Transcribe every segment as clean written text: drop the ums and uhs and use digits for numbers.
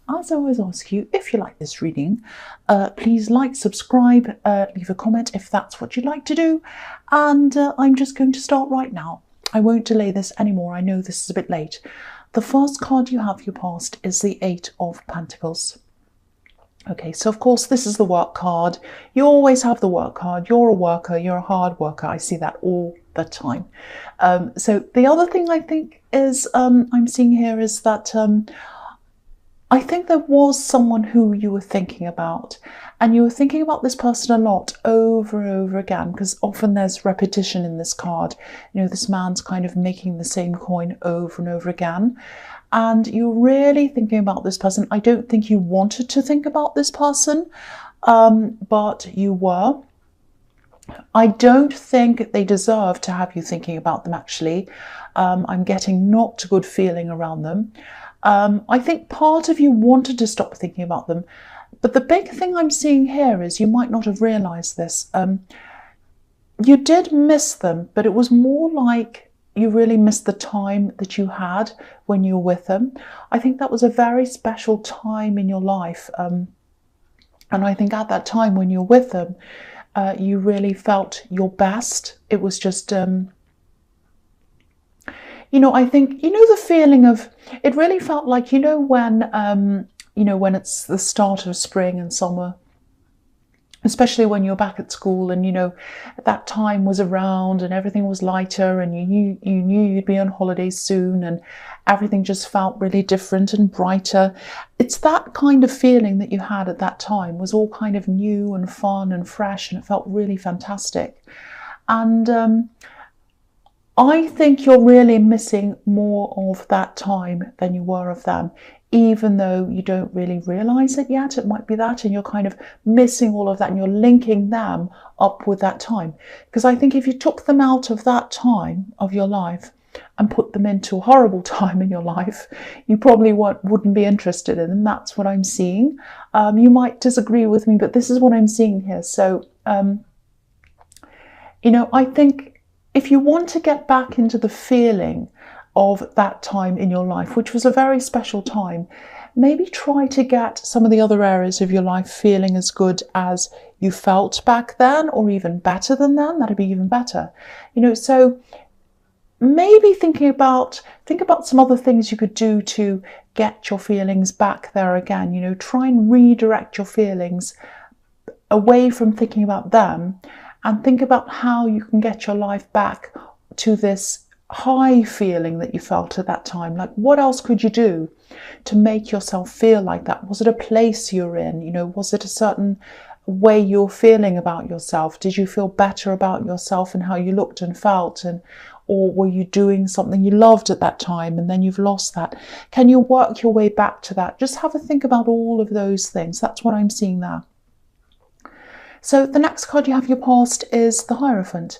as I always ask you, if you like this reading, please like, subscribe, leave a comment if that's what you'd like to do. And I'm just going to start right now. I won't delay this anymore. I know this is a bit late. The first card you have for your past is the Eight of Pentacles. Okay, so of course this is the work card. You always have the work card. You're a worker, you're a hard worker. I see that all the time. So the other thing I think is I'm seeing here is that I think there was someone who you were thinking about, and you were thinking about this person a lot over and over again, because often there's repetition in this card. You know, this man's kind of making the same coin over and over again. And you're really thinking about this person. I don't think you wanted to think about this person, but you were. I don't think they deserve to have you thinking about them, actually. I'm getting not a good feeling around them. I think part of you wanted to stop thinking about them. But the big thing I'm seeing here is you might not have realised this. You did miss them, but it was more like you really missed the time that you had when you were with them. I think that was a very special time in your life. And I think at that time when you're with them, you really felt your best. It was just, you know, I think, you know, the feeling of, it really felt like, you know, when it's the start of spring and summer, especially when you're back at school and, you know, that time was around and everything was lighter and you knew you'd be on holiday soon and everything just felt really different and brighter. It's that kind of feeling that you had at that time, was all kind of new and fun and fresh, and it felt really fantastic. And I think you're really missing more of that time than you were of them, even though you don't really realise it yet. It might be that, and you're kind of missing all of that and you're linking them up with that time. Because I think if you took them out of that time of your life and put them into a horrible time in your life, you probably wouldn't be interested in them. That's what I'm seeing. You might disagree with me, but this is what I'm seeing here. So, you know, I think if you want to get back into the feeling of that time in your life, which was a very special time, maybe try to get some of the other areas of your life feeling as good as you felt back then, or even better than then. That'd be even better. You know, so maybe think about some other things you could do to get your feelings back there again. You know, try and redirect your feelings away from thinking about them and think about how you can get your life back to this high feeling that you felt at that time. Like, what else could you do to make yourself feel like that? Was it a place you're in? You know, was it a certain way you're feeling about yourself? Did you feel better about yourself and how you looked and felt? Or were you doing something you loved at that time and then you've lost that? Can you work your way back to that? Just have a think about all of those things. That's what I'm seeing there. So the next card you have your past is the Hierophant.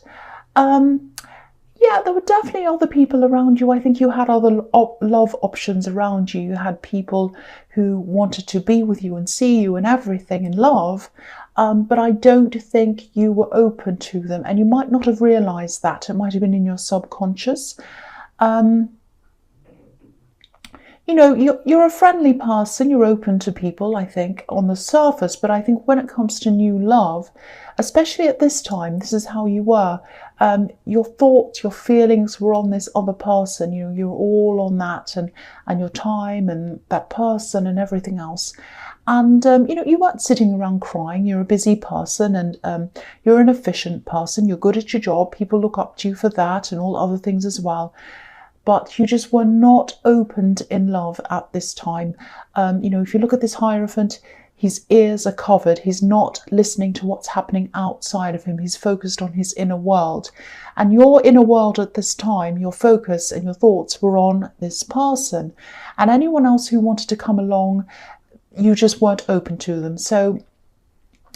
Yeah, there were definitely other people around you. I think you had other love options around you. You had people who wanted to be with you and see you and everything in love. But I don't think you were open to them. And you might not have realised that. It might have been in your subconscious. You know, you're a friendly person, you're open to people, I think, on the surface, but I think when it comes to new love, especially at this time, this is how you were. Your thoughts, your feelings were on this other person. You know, you're all on that and your time and that person and everything else. And, you know, you weren't sitting around crying. You're a busy person and you're an efficient person. You're good at your job. People look up to you for that and all other things as well. But you just were not opened in love at this time. You know, if you look at this Hierophant, his ears are covered. He's not listening to what's happening outside of him. He's focused on his inner world. And your inner world at this time, your focus and your thoughts were on this person. And anyone else who wanted to come along, you just weren't open to them. So,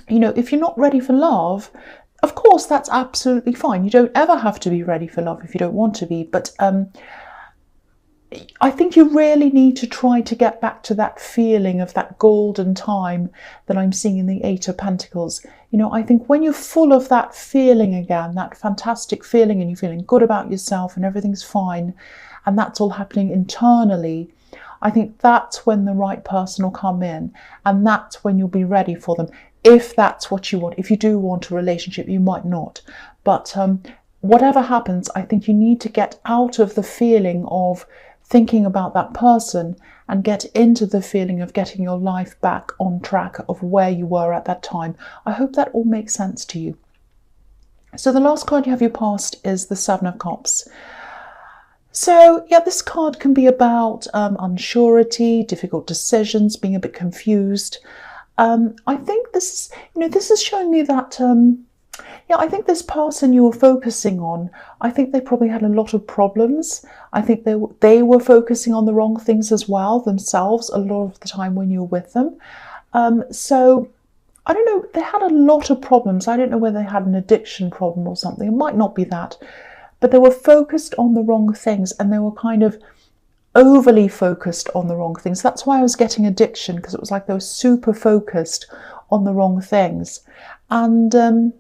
you know, if you're not ready for love, of course, that's absolutely fine. You don't ever have to be ready for love if you don't want to be. But I think you really need to try to get back to that feeling of that golden time that I'm seeing in the Eight of Pentacles. You know, I think when you're full of that feeling again, that fantastic feeling, and you're feeling good about yourself and everything's fine, and that's all happening internally, I think that's when the right person will come in, and that's when you'll be ready for them. If that's what you want. If you do want a relationship, you might not. But whatever happens, I think you need to get out of the feeling of thinking about that person and get into the feeling of getting your life back on track of where you were at that time. I hope that all makes sense to you. So the last card you have your past is the Seven of Cups. So yeah, this card can be about unsurety, difficult decisions, being a bit confused. I think this is showing me that, yeah, I think this person you were focusing on, I think they probably had a lot of problems. I think they were focusing on the wrong things as well themselves a lot of the time when you were with them. So I don't know, they had a lot of problems. I don't know whether they had an addiction problem or something. It might not be that. But they were focused on the wrong things, and they were kind of overly focused on the wrong things. That's why I was getting addiction, because it was like they were super focused on the wrong things. And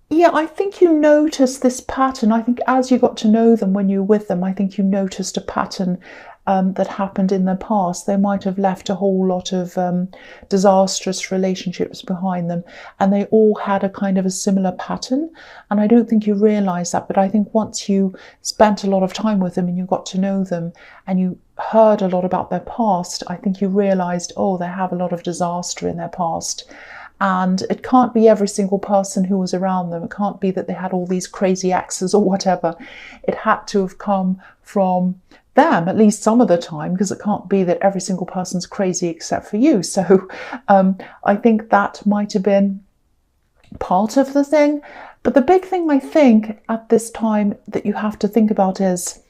yeah, I think you noticed this pattern. I think as you got to know them when you were with them, I think you noticed a pattern that happened in the past. They might have left a whole lot of disastrous relationships behind them, and they all had a kind of a similar pattern. And I don't think you realise that, but I think once you spent a lot of time with them and you got to know them and you heard a lot about their past, I think you realised, oh, they have a lot of disaster in their past. And it can't be every single person who was around them. It can't be that they had all these crazy exes or whatever. It had to have come from them, at least some of the time, because it can't be that every single person's crazy except for you. So I think that might have been part of the thing. But the big thing I think at this time that you have to think about is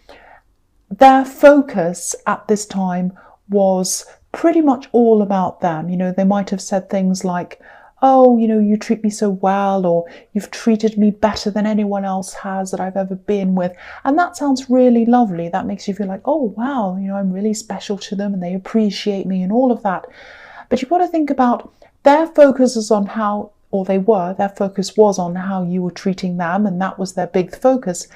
their focus at this time was pretty much all about them. You know, they might have said things like, oh, you know, you treat me so well, or you've treated me better than anyone else has that I've ever been with. And that sounds really lovely. That makes you feel like, oh, wow, you know, I'm really special to them and they appreciate me and all of that. But you've got to think about their focus is on how, or their focus was on how you were treating them, and that was their big focus.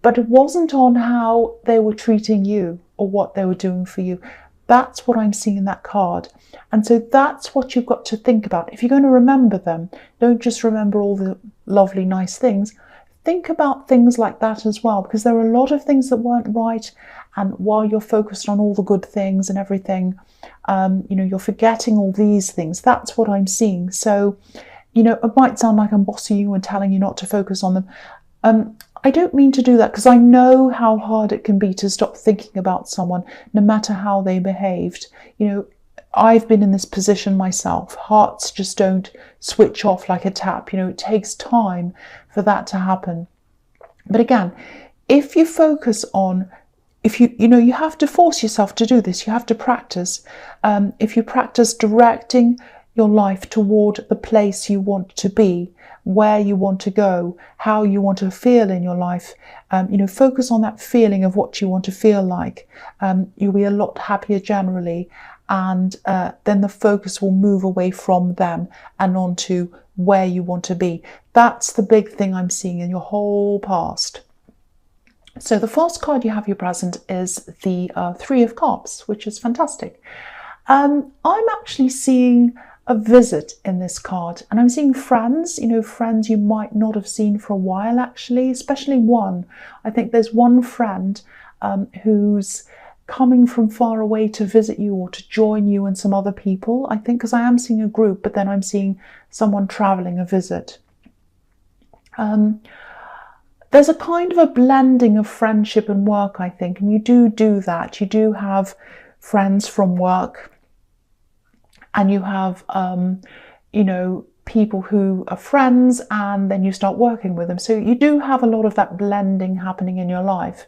But it wasn't on how they were treating you or what they were doing for you. That's what I'm seeing in that card. And so that's what you've got to think about. If you're going to remember them, don't just remember all the lovely, nice things. Think about things like that as well, because there are a lot of things that weren't right. And while you're focused on all the good things and everything, you know, you're forgetting all these things. That's what I'm seeing. So, you know, it might sound like I'm bossing you and telling you not to focus on them. I don't mean to do that, because I know how hard it can be to stop thinking about someone, no matter how they behaved. You know, I've been in this position myself. Hearts just don't switch off like a tap. You know, it takes time for that to happen. But again, if you focus on, you know, you have to force yourself to do this. You have to practice. If you practice directing your life toward the place you want to be, where you want to go, how you want to feel in your life, you know, focus on that feeling of what you want to feel like. You'll be a lot happier generally, and then the focus will move away from them and onto where you want to be. That's the big thing I'm seeing in your whole past. So the first card you have your present is the Three of Cups, which is fantastic. I'm actually seeing a visit in this card, and I'm seeing friends, you know, friends you might not have seen for a while, actually, especially one. I think there's one friend who's coming from far away to visit you or to join you and some other people, I think, because I am seeing a group, but then I'm seeing someone traveling a visit. There's a kind of a blending of friendship and work, I think, and you do that. You do have friends from work, and you have, you know, people who are friends, and then you start working with them. So you do have a lot of that blending happening in your life.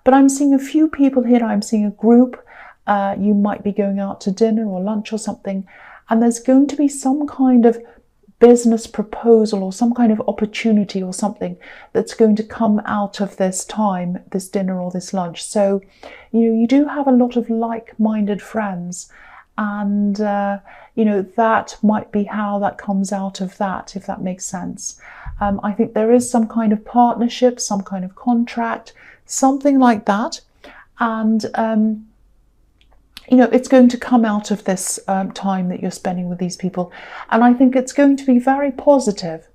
But I'm seeing a few people here. I'm seeing a group. You might be going out to dinner or lunch or something, and there's going to be some kind of business proposal or some kind of opportunity or something that's going to come out of this time, this dinner or this lunch. So, you know, you do have a lot of like-minded friends. And, you know, that might be how that comes out of that, if that makes sense. I think there is some kind of partnership, some kind of contract, something like that. And, you know, it's going to come out of this time that you're spending with these people. And I think it's going to be very positive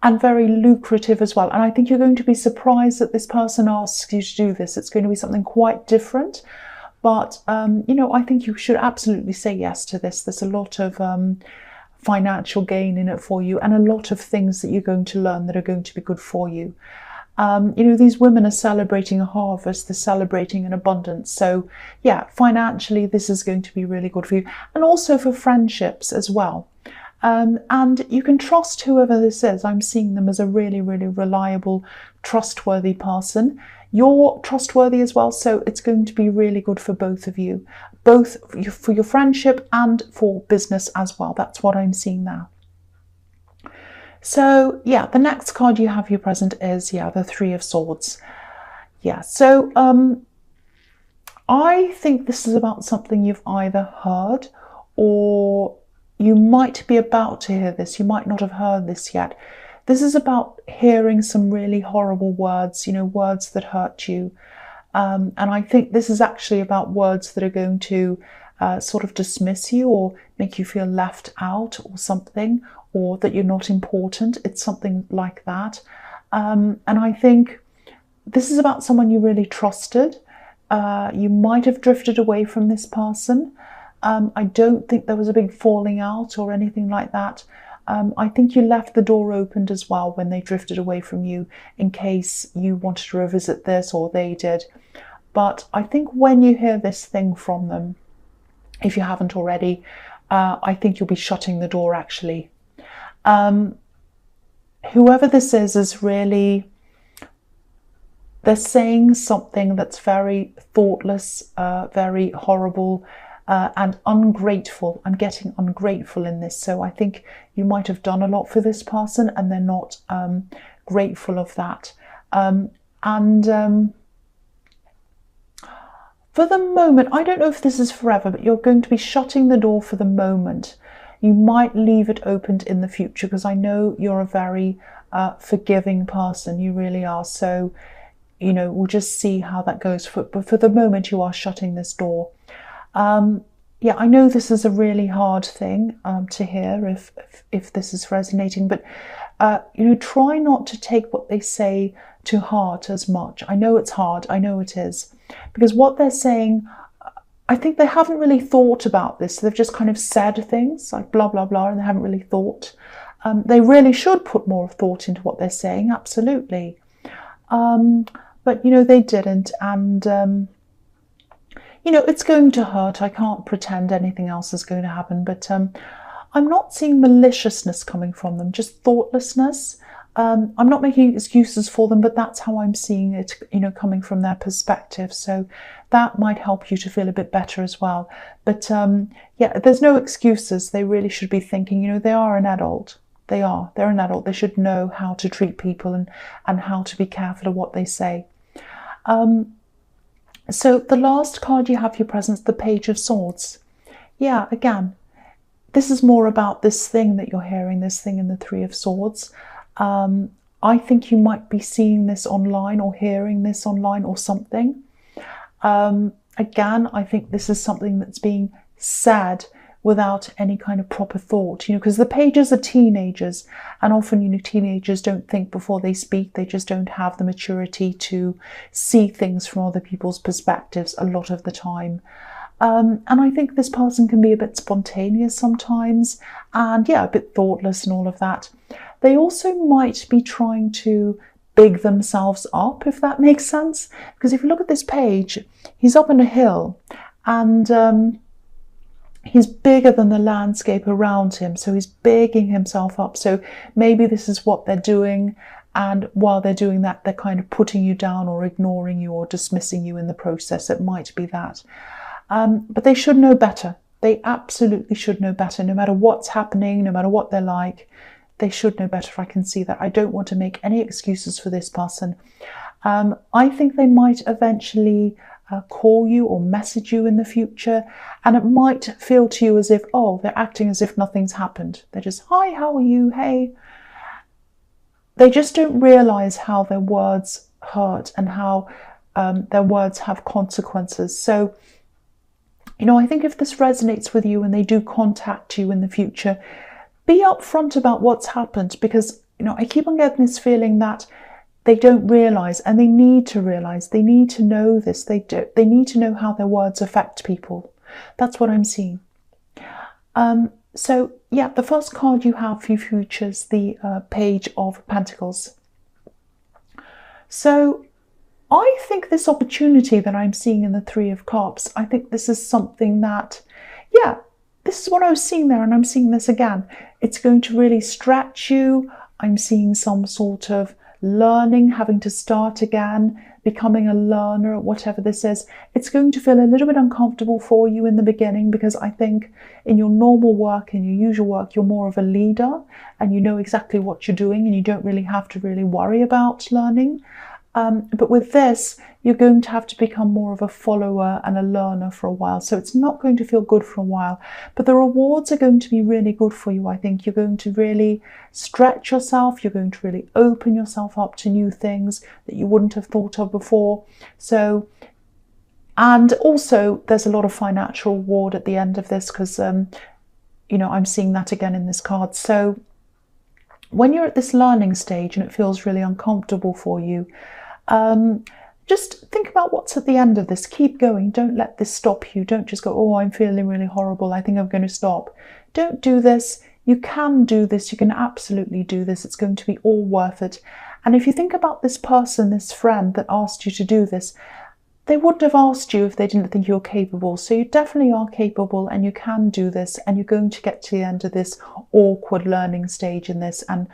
and very lucrative as well. And I think you're going to be surprised that this person asks you to do this. It's going to be something quite different. But, you know, I think you should absolutely say yes to this. There's a lot of financial gain in it for you, and a lot of things that you're going to learn that are going to be good for you. You know, these women are celebrating a harvest, they're celebrating an abundance. So yeah, financially, this is going to be really good for you, and also for friendships as well. And you can trust whoever this is. I'm seeing them as a really, really reliable, trustworthy person. You're trustworthy as well, so it's going to be really good for both of you, both for your friendship and for business as well. That's what I'm seeing now. So yeah, the next card you have here present is, yeah, the Three of Swords. Yeah, so I think this is about something you've either heard, or you might be about to hear this. You might not have heard this yet. This is about hearing some really horrible words, you know, words that hurt you. And I think this is actually about words that are going to sort of dismiss you or make you feel left out or something, or that you're not important. It's something like that. And I think this is about someone you really trusted. You might have drifted away from this person. I don't think there was a big falling out or anything like that. I think you left the door opened as well when they drifted away from you, in case you wanted to revisit this or they did. But I think when you hear this thing from them, if you haven't already, I think you'll be shutting the door actually. Whoever this is really, they're saying something that's very thoughtless, very horrible, and ungrateful. I'm getting ungrateful in this. So I think you might have done a lot for this person and they're not grateful of that. For the moment, I don't know if this is forever, but you're going to be shutting the door for the moment. You might leave it opened in the future, because I know you're a very forgiving person. You really are. So, you know, we'll just see how that goes. But for the moment, you are shutting this door. Yeah, I know this is a really hard thing to hear if this is resonating, but you know, try not to take what they say to heart as much. I know it's hard, I know it is, because what they're saying, I think they haven't really thought about this. They've just kind of said things like blah, blah, blah, and they haven't really thought. They really should put more thought into what they're saying, absolutely. But, you know, they didn't, and you know, it's going to hurt. I can't pretend anything else is going to happen, but I'm not seeing maliciousness coming from them, just thoughtlessness. I'm not making excuses for them, but that's how I'm seeing it, you know, coming from their perspective. So that might help you to feel a bit better as well. But yeah, there's no excuses. They really should be thinking, you know, they are an adult. They're an adult. They should know how to treat people and how to be careful of what they say. So the last card you have here present, the Page of Swords. Yeah, again, this is more about this thing that you're hearing, this thing in the Three of Swords. I think you might be seeing this online or hearing this online or something. Again, I think this is something that's being said without any kind of proper thought, you know, because the pages are teenagers, and often, you know, teenagers don't think before they speak. They just don't have the maturity to see things from other people's perspectives a lot of the time. And I think this person can be a bit spontaneous sometimes, and yeah, a bit thoughtless and all of that. They also might be trying to big themselves up, if that makes sense. Because if you look at this page, he's up on a hill, and he's bigger than the landscape around him, so he's bigging himself up. So maybe this is what they're doing, and while they're doing that, they're kind of putting you down or ignoring you or dismissing you in the process. It might be that. But they should know better. They absolutely should know better. No matter what's happening, no matter what they're like, they should know better. I can see that. I don't want to make any excuses for this person. I think they might eventually call you or message you in the future, and it might feel to you as if, oh, they're acting as if nothing's happened. They're just, hi, how are you? Hey. They just don't realize how their words hurt and how their words have consequences. So, you know, I think if this resonates with you and they do contact you in the future, be upfront about what's happened, because, you know, I keep on getting this feeling that they don't realise, and they need to realise, they need to know this, they need to know how their words affect people. That's what I'm seeing. So yeah, the first card you have for your future is the Page of Pentacles. So I think this opportunity that I'm seeing in the Three of Cups, I think this is something that, yeah, this is what I was seeing there, and I'm seeing this again. It's going to really stretch you. I'm seeing some sort of learning, having to start again, becoming a learner, whatever this is. It's going to feel a little bit uncomfortable for you in the beginning, because I think in your normal work, in your usual work, you're more of a leader and you know exactly what you're doing and you don't really have to really worry about learning. But with this, you're going to have to become more of a follower and a learner for a while. So it's not going to feel good for a while, but the rewards are going to be really good for you. I think you're going to really stretch yourself. You're going to really open yourself up to new things that you wouldn't have thought of before. So, and also there's a lot of financial reward at the end of this, because, you know, I'm seeing that again in this card. So when you're at this learning stage and it feels really uncomfortable for you, just think about what's at the end of this. Keep going. Don't let this stop you. Don't just go, oh, I'm feeling really horrible, I think I'm going to stop. Don't do this. You can do this. You can absolutely do this. It's going to be all worth it. And if you think about this person, this friend that asked you to do this, they wouldn't have asked you if they didn't think you're capable. So you definitely are capable and you can do this, and you're going to get to the end of this awkward learning stage in this, and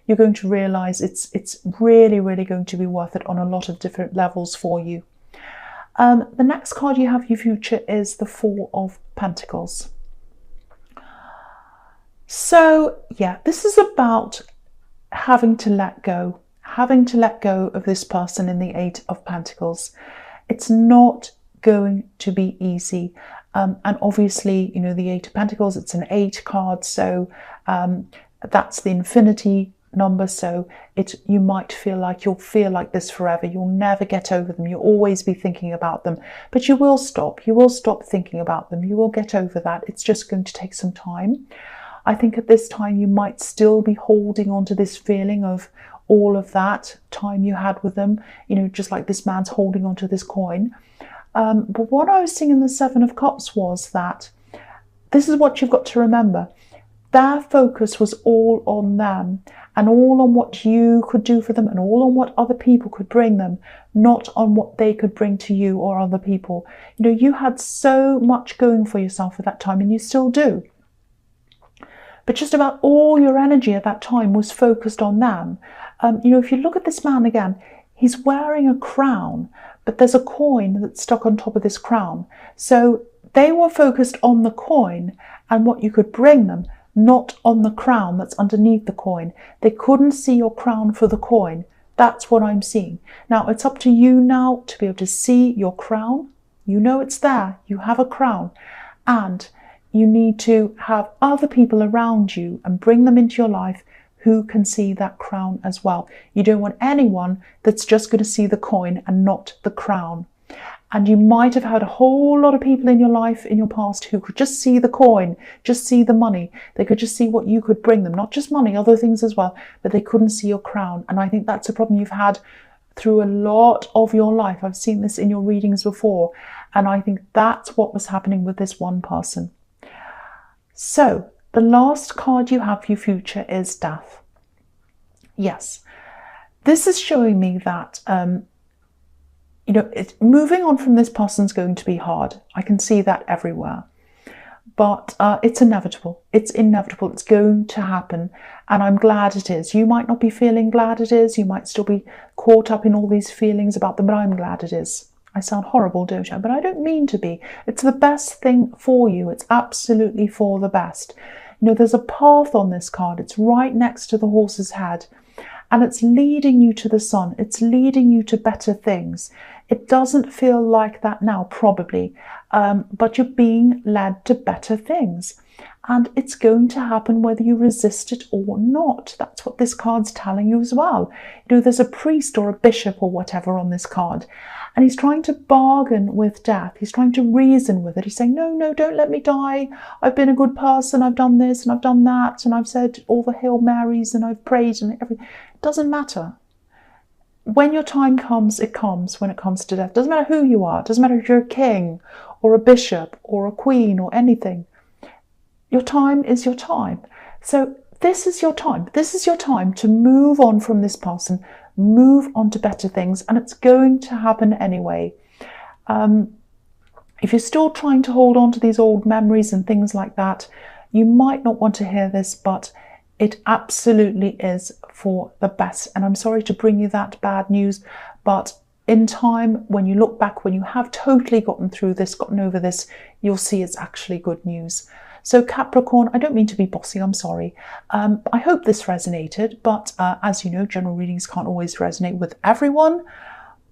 you're going to realise it's really, really going to be worth it on a lot of different levels for you. The next card you have for your future is the Four of Pentacles. So yeah, this is about having to let go of this person in the Eight of Pentacles. It's not going to be easy. And obviously, you know, the Eight of Pentacles, it's an 8 card. So that's the infinity number. So you might feel like you'll feel like this forever. You'll never get over them. You'll always be thinking about them. But you will stop. You will stop thinking about them. You will get over that. It's just going to take some time. I think at this time you might still be holding on to this feeling of all of that time you had with them, you know, just like this man's holding on to this coin. But what I was seeing in the Seven of Cups was that this is what you've got to remember. Their focus was all on them and all on what you could do for them and all on what other people could bring them, not on what they could bring to you or other people. You know, you had so much going for yourself at that time, and you still do. But just about all your energy at that time was focused on them. You know, if you look at this man again, he's wearing a crown, but there's a coin that's stuck on top of this crown. So they were focused on the coin and what you could bring them, not on the crown that's underneath the coin. They couldn't see your crown for the coin. That's what I'm seeing. Now, it's up to you now to be able to see your crown. You know it's there. You have a crown. And you need to have other people around you and bring them into your life who can see that crown as well. You don't want anyone that's just going to see the coin and not the crown. And you might have had a whole lot of people in your life in your past who could just see the coin, just see the money. They could just see what you could bring them, not just money, other things as well, but they couldn't see your crown. And I think that's a problem you've had through a lot of your life. I've seen this in your readings before, and I think that's what was happening with this one person. So the last card you have for your future is Death. Yes, this is showing me that, you know, moving on from this person's going to be hard. I can see that everywhere. But it's inevitable. It's inevitable. It's going to happen. And I'm glad it is. You might not be feeling glad it is. You might still be caught up in all these feelings about them, but I'm glad it is. I sound horrible, don't I? But I don't mean to be. It's the best thing for you. It's absolutely for the best. You know, there's a path on this card. It's right next to the horse's head. And it's leading you to the sun. It's leading you to better things. It doesn't feel like that now, probably, but you're being led to better things. And it's going to happen whether you resist it or not. That's what this card's telling you as well. You know, there's a priest or a bishop or whatever on this card, and he's trying to bargain with death. He's trying to reason with it. He's saying, no, don't let me die. I've been a good person. I've done this and I've done that. And I've said all the Hail Marys and I've prayed and everything. It doesn't matter. When your time comes, it comes when it comes to death. It doesn't matter who you are. It doesn't matter if you're a king or a bishop or a queen or anything. Your time is your time. So this is your time. This is your time to move on from this person, move on to better things, and it's going to happen anyway. If you're still trying to hold on to these old memories and things like that, you might not want to hear this, but it absolutely is for the best. And I'm sorry to bring you that bad news, but in time, when you look back, when you have totally gotten through this, gotten over this, you'll see it's actually good news. So Capricorn, I don't mean to be bossy, I'm sorry. I hope this resonated, but as you know, general readings can't always resonate with everyone.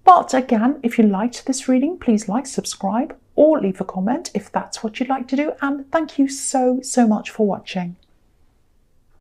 But again, if you liked this reading, please like, subscribe, or leave a comment if that's what you'd like to do. And thank you so much for watching.